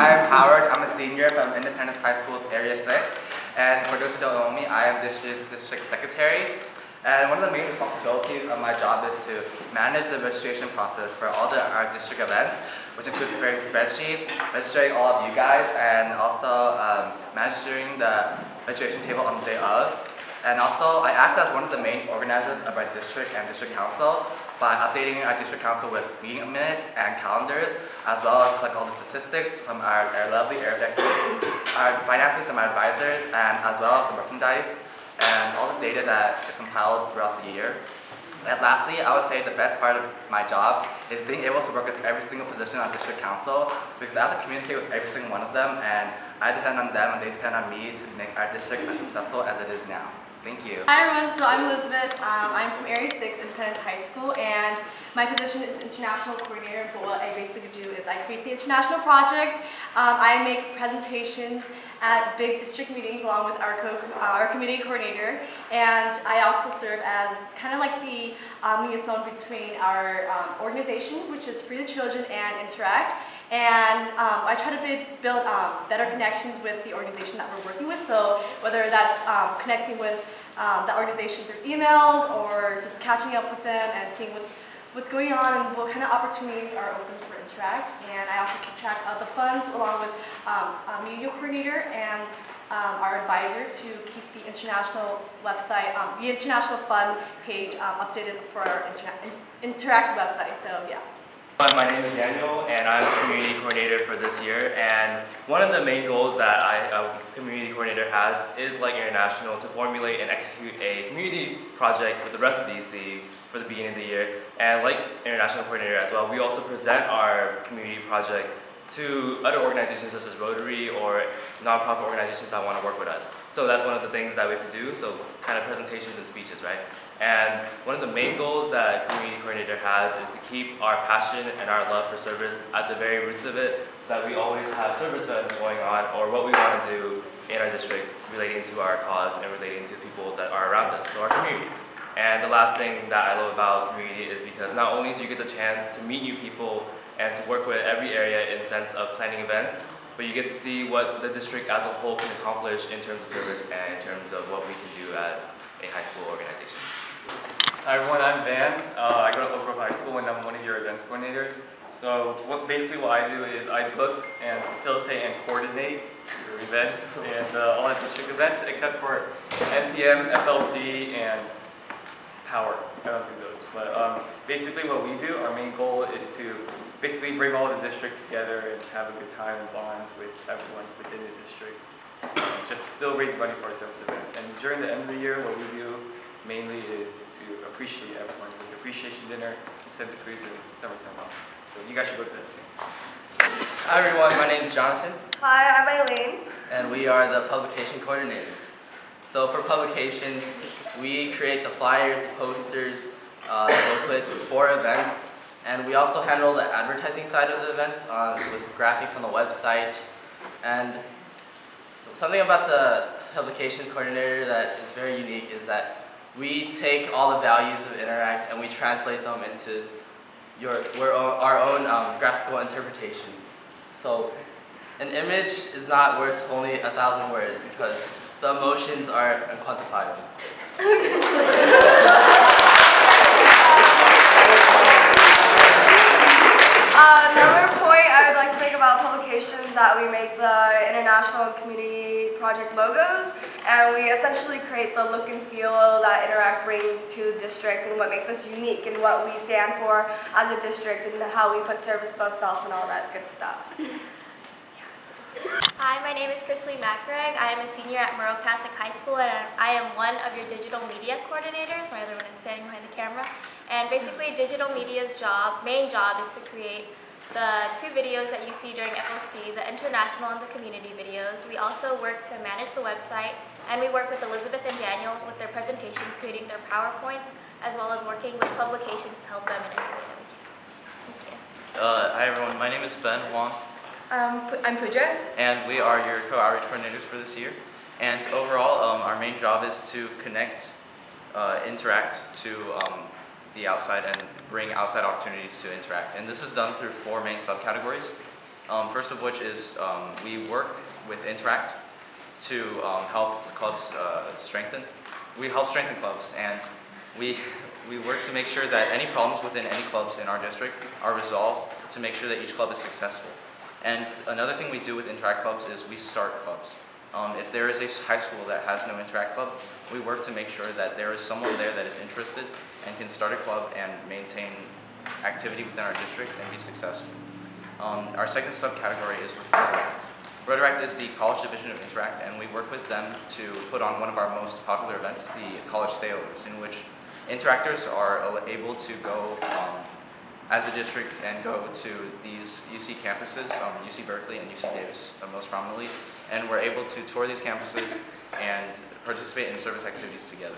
I'm Howard. I'm a senior from Independence High School's Area 6. And for those who don't know me, I am this year's district secretary. And one of the main responsibilities of my job is to manage the registration process for all our district events, which include preparing spreadsheets, registering all of you guys, and also managing the registration table on the day of. And also, I act as one of the main organizers of our district and district council by updating our district council with meeting minutes and calendars, as well as collect all the statistics from our lovely Arabic, our finances and our advisors, and as well as the merchandise and all the data that is compiled throughout the year. And lastly, I would say the best part of my job is being able to work with every single position on district council, because I have to communicate with every single one of them, and I depend on them and they depend on me to make our district as successful as it is now. Thank you. Hi everyone, so I'm Elizabeth. I'm from Area 6 Independence High School, and my position is International Coordinator. But what I basically do is I create the international project. I make presentations at big district meetings along with our community coordinator, and I also serve as kind of like the liaison between our organization, which is Free the Children and Interact. And I try to build better connections with the organization that we're working with. So whether that's connecting with the organization through emails or just catching up with them and seeing what's going on and what kind of opportunities are open for Interact. And I also keep track of the funds along with a media coordinator and our advisor to keep the international website, the international fund page updated for our Interact website. So yeah. My name is Daniel, and I'm the community coordinator for this year. And one of the main goals that a community coordinator has is, like International, to formulate and execute a community project with the rest of DC for the beginning of the year. And like International coordinator as well, we also present our community project to other organizations such as Rotary or nonprofit organizations that want to work with us. So that's one of the things that we have to do, so kind of presentations and speeches, right? And one of the main goals that a community coordinator has is to keep our passion and our love for service at the very roots of it, so that we always have service events going on or what we want to do in our district relating to our cause and relating to people that are around us, so our community. And the last thing that I love about community is because not only do you get the chance to meet new people and to work with every area in the sense of planning events, but you get to see what the district as a whole can accomplish in terms of service and in terms of what we can do as a high school organization. Hi everyone, I'm Van. I go to Oak Grove High School and I'm one of your events coordinators. So what I do is I book and facilitate and coordinate your events and all the district events except for NPM, FLC, and Power. I don't do those. But basically what we do, our main goal is to basically bring all the district together and have a good time and bond with everyone within the district. Just still raise money for our service events. And during the end of the year, what we do mainly is to appreciate everyone with appreciation dinner in Santa Cruz and Somerset Mall. So you guys should go to that too. Hi everyone, my name is Jonathan. Hi, I'm Eileen. And we are the publication coordinators. So for publications, we create the flyers, the posters, the booklets for events, and we also handle the advertising side of the events with graphics on the website. And something about the publications coordinator that is very unique is that we take all the values of Interact and we translate them into our own graphical interpretation. So an image is not worth only 1,000 words because the emotions are unquantifiable. Another point I would like to make about publications is that we make the international and community project logos, and we essentially create the look and feel that Interact brings to the district and what makes us unique and what we stand for as a district and how we put service above self and all that good stuff. Hi, my name is Chrisley Macrag. I am a senior at Merle Catholic High School, and I am one of your digital media coordinators. My other one is standing behind the camera. And basically, digital media's main job is to create the 2 videos that you see during FLC, the international and the community videos. We also work to manage the website, and we work with Elizabeth and Daniel with their presentations, creating their PowerPoints, as well as working with publications to help them in any way that we can. Thank you. Hi everyone, my name is Ben Huang. I'm Pooja. And we are your co-outreach coordinators for this year. And overall, our main job is to connect, Interact to the outside and bring outside opportunities to Interact. And this is done through 4 main subcategories. First of which is we work with Interact to help clubs strengthen. We help strengthen clubs, and we work to make sure that any problems within any clubs in our district are resolved to make sure that each club is successful. And another thing we do with Interact clubs is we start clubs. If there is a high school that has no Interact club, we work to make sure that there is someone there that is interested and can start a club and maintain activity within our district and be successful. Our second subcategory is with Rotaract. Rotaract is the college division of Interact, and we work with them to put on one of our most popular events, the College Stayovers, in which interactors are able to go as a district and go to these UC campuses, UC Berkeley and UC Davis most prominently, and we're able to tour these campuses and participate in service activities together.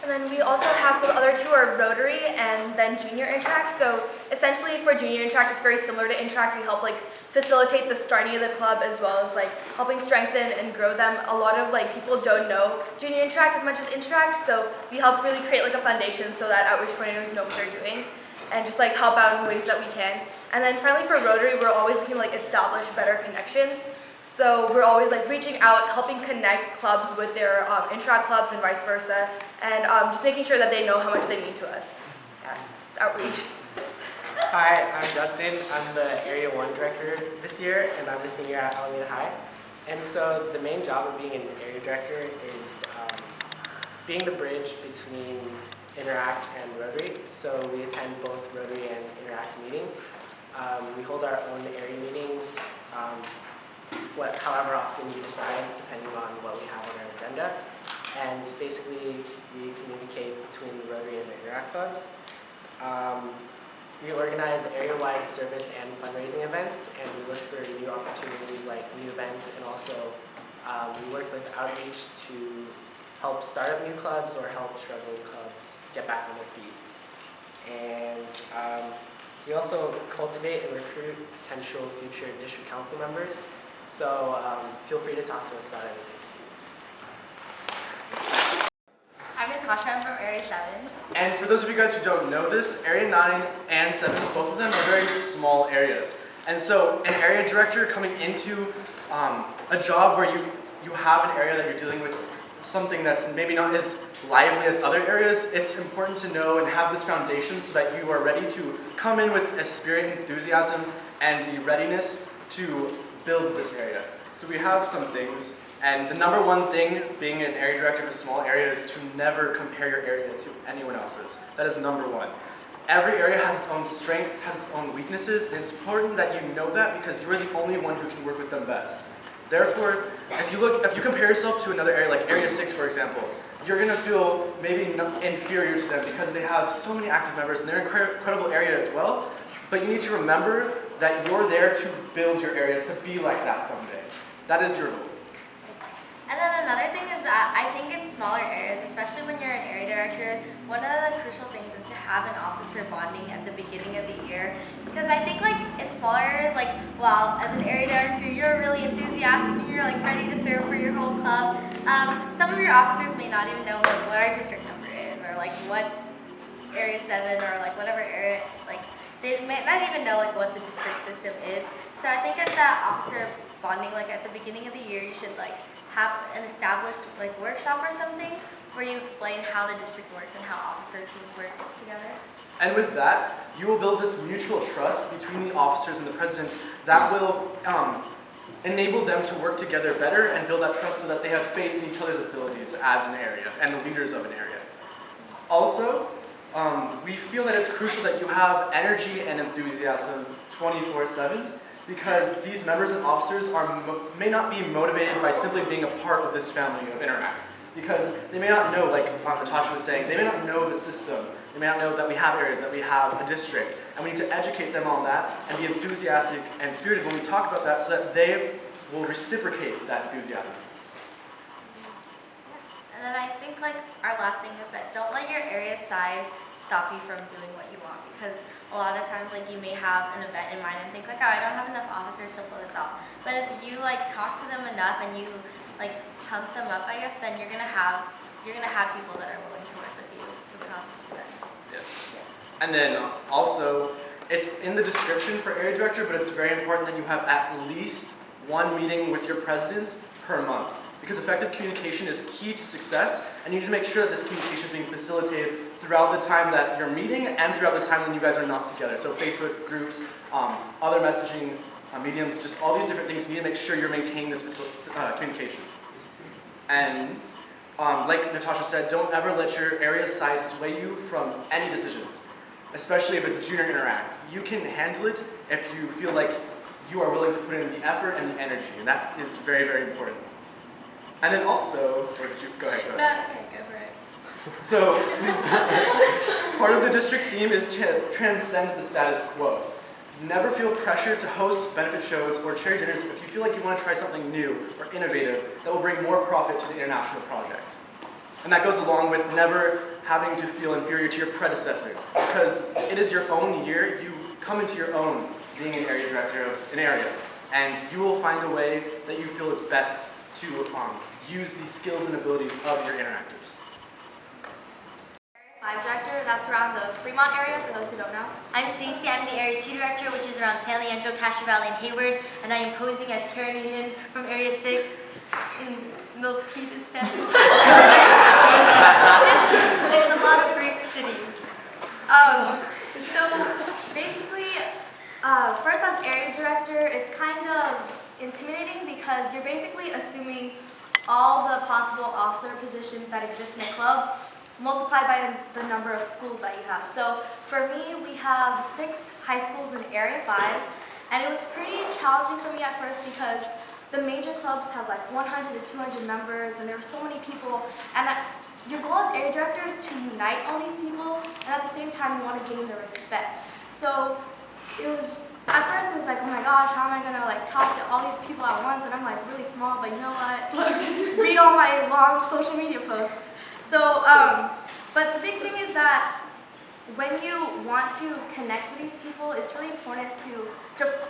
And then we also have some other two are Rotary and then Junior Interact. So essentially for Junior Interact, it's very similar to Interact. We help like facilitate the starting of the club as well as like helping strengthen and grow them. A lot of like people don't know Junior Interact as much as Interact, so we help really create like a foundation so that outreach coordinators know what they're doing and just like help out in ways that we can. And then finally for Rotary, we're always looking to like establish better connections. So we're always like reaching out, helping connect clubs with their Interact clubs and vice versa, and just making sure that they know how much they mean to us. Yeah, it's outreach. Hi, I'm Justin. I'm the Area 1 director this year, and I'm a senior at Alameda High. And so the main job of being an area director is being the bridge between Interact and Rotary. So we attend both Rotary and Interact meetings. We hold our own area meetings, however often we decide, depending on what we have on our agenda. And basically, we communicate between the Rotary and the Interact clubs. We organize area-wide service and fundraising events, and we look for new opportunities like new events, and also we work with outreach to help start up new clubs or help struggling clubs get back on their feet. And we also cultivate and recruit potential future district council members, so feel free to talk to us about anything. I'm Natasha, I'm from Area 7. And for those of you guys who don't know this, Area 9 and 7, both of them are very small areas. And so an area director coming into a job where you have an area that you're dealing with something that's maybe not as lively as other areas, it's important to know and have this foundation so that you are ready to come in with a spirit and enthusiasm and the readiness to build this area. So we have some things. And the number one thing being an area director of a small area is to never compare your area to anyone else's. That is number one. Every area has its own strengths, has its own weaknesses, and it's important that you know that because you're the only one who can work with them best. Therefore, if you compare yourself to another area, like Area 6 for example, you're going to feel maybe inferior to them because they have so many active members and they're an incredible area as well. But you need to remember that you're there to build your area to be like that someday. That is your goal. And then another thing is that I think in smaller areas, especially when you're an area director, one of the crucial things is to have an officer bonding at the beginning of the year. Because I think like in smaller areas, like, well, as an area director, you're really enthusiastic and you're like ready to serve for your whole club. Some of your officers may not even know like what our district number is or like what Area 7 or like whatever area, like they may not even know like what the district system is. So I think at that officer bonding, like at the beginning of the year, you should like have an established like workshop or something where you explain how the district works and how officer team works together. And with that, you will build this mutual trust between the officers and the presidents that will enable them to work together better and build that trust so that they have faith in each other's abilities as an area and the leaders of an area. Also, we feel that it's crucial that you have energy and enthusiasm 24/7. Because these members and officers may not be motivated by simply being a part of this family of Interact. Because they may not know, like Natasha was saying, they may not know the system. They may not know that we have areas, that we have a district. And we need to educate them on that and be enthusiastic and spirited when we talk about that so that they will reciprocate that enthusiasm. And then I think like our last thing is that don't let your area size stop you from doing what you want, because a lot of times like you may have an event in mind and think like, oh, I don't have enough officers to pull this off. But if you like talk to them enough and you like pump them up, I guess, then you're gonna have people that are willing to work with you to come to events. Yes. And then also, It's in the description for area director, but it's very important that you have at least one meeting with your presidents per month, because effective communication is key to success, and you need to make sure that this communication is being facilitated throughout the time that you're meeting and throughout the time when you guys are not together. So Facebook groups, other messaging mediums, just all these different things, you need to make sure you're maintaining this communication. And like Natasha said, don't ever let your area size sway you from any decisions, especially if it's Junior Interact. You can handle it if you feel like you are willing to put in the effort and the energy, and that is very, very important. And then also, or did you, go ahead. That's okay, go for it. So, part of the district theme is to transcend the status quo. Never feel pressure to host benefit shows or charity dinners if you feel like you want to try something new or innovative that will bring more profit to the international project. And that goes along with never having to feel inferior to your predecessor, because it is your own year. You come into your own being an area director of an area, and you will find a way that you feel is best to use the skills and abilities of your interactors. 5 director, that's around the Fremont area, for those who don't know. I'm Stacey, I'm the Area 2 Director, which is around San Leandro, Castro Valley, and Hayward, and I am posing as Karen Union from Area 6 in Milpitas, in a lot of great cities. So basically, first as area director, it's kind of intimidating because you're basically assuming all the possible officer positions that exist in a club multiplied by the number of schools that you have. So for me, we have 6 high schools in Area 5, and it was pretty challenging for me at first because the major clubs have like 100 to 200 members, and there were so many people, and your goal as area director is to unite all these people, and at the same time you want to gain their respect. So it was, at first it was like, oh my gosh, how am I gonna like talk to all these people at once, and I'm like really small, but you know what, read all my long social media posts. So, but the big thing is that when you want to connect with these people, it's really important to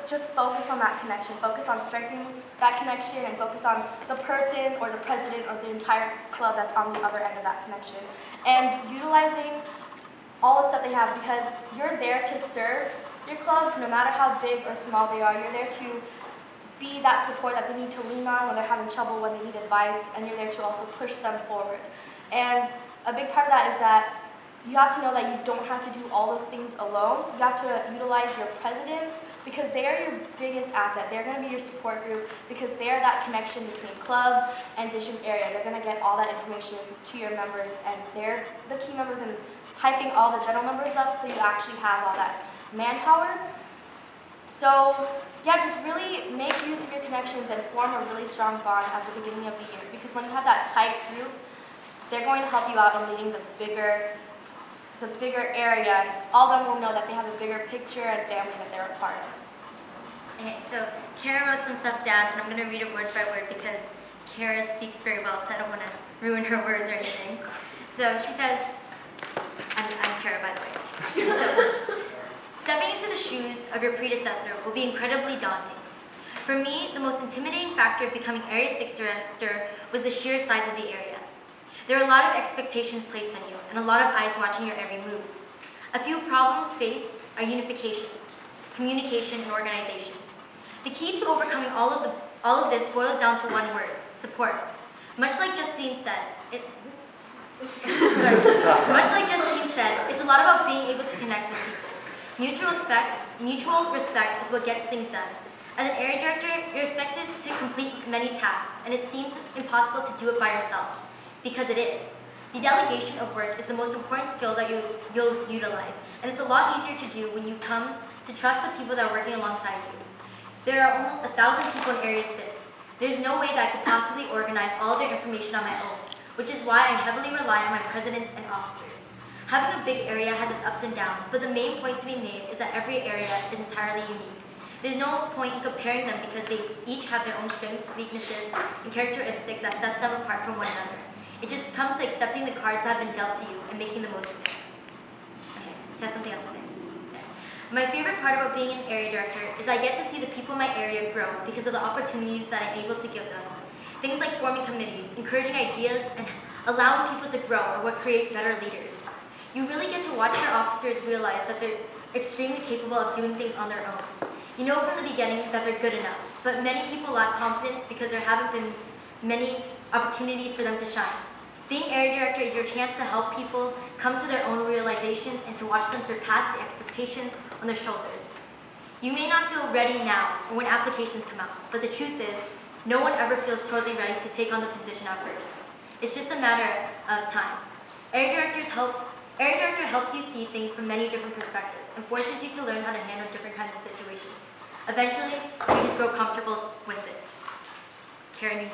just focus on that connection, focus on strengthening that connection, and focus on the person or the president or the entire club that's on the other end of that connection. And utilizing all the stuff they have, because you're there to serve your clubs, no matter how big or small they are. You're there to be that support that they need to lean on when they're having trouble, when they need advice, and you're there to also push them forward. And a big part of that is that you have to know that you don't have to do all those things alone. You have to utilize your presidents, because they are your biggest asset. They're going to be your support group, because they are that connection between club and district area. They're going to get all that information to your members, and they're the key members in hyping all the general members up, so you actually have all that manpower. So yeah, just really make use of your connections and form a really strong bond at the beginning of the year, because when you have that tight group, they're going to help you out in leading the bigger area, and all of them will know that they have a bigger picture and family that they're a part of. Okay, so Kara wrote some stuff down, and I'm going to read it word by word because Kara speaks very well, so I don't want to ruin her words or anything. So she says, I'm Kara, by the way. So, stepping into the shoes of your predecessor will be incredibly daunting. For me, the most intimidating factor of becoming Area 6 Director was the sheer size of the area. There are a lot of expectations placed on you, and a lot of eyes watching your every move. A few problems faced are unification, communication, and organization. The key to overcoming all of this boils down to one word: support. Much like Justine said, it's a lot about being able to connect with people. Mutual respect is what gets things done. As an area director, you're expected to complete many tasks, and it seems impossible to do it by yourself. Because it is. The delegation of work is the most important skill that you'll utilize, and it's a lot easier to do when you come to trust the people that are working alongside you. There are almost 1,000 people in Area 6. There's no way that I could possibly organize all of their information on my own, which is why I heavily rely on my presidents and officers. Having a big area has its ups and downs, but the main point to be made is that every area is entirely unique. There's no point in comparing them because they each have their own strengths, weaknesses, and characteristics that set them apart from one another. It just comes to accepting the cards that have been dealt to you and making the most of it. Okay, she has something else to say. Okay. My favorite part about being an area director is I get to see the people in my area grow because of the opportunities that I'm able to give them. Things like forming committees, encouraging ideas, and allowing people to grow are what create better leaders. You really get to watch your officers realize that they're extremely capable of doing things on their own. You know from the beginning that they're good enough, but many people lack confidence because there haven't been many opportunities for them to shine. Being area director is your chance to help people come to their own realizations and to watch them surpass the expectations on their shoulders. You may not feel ready now or when applications come out, but the truth is, no one ever feels totally ready to take on the position at first. It's just a matter of time. Area director helps you see things from many different perspectives and forces you to learn how to handle different kinds of situations. Eventually, you just grow comfortable with it. Karen, you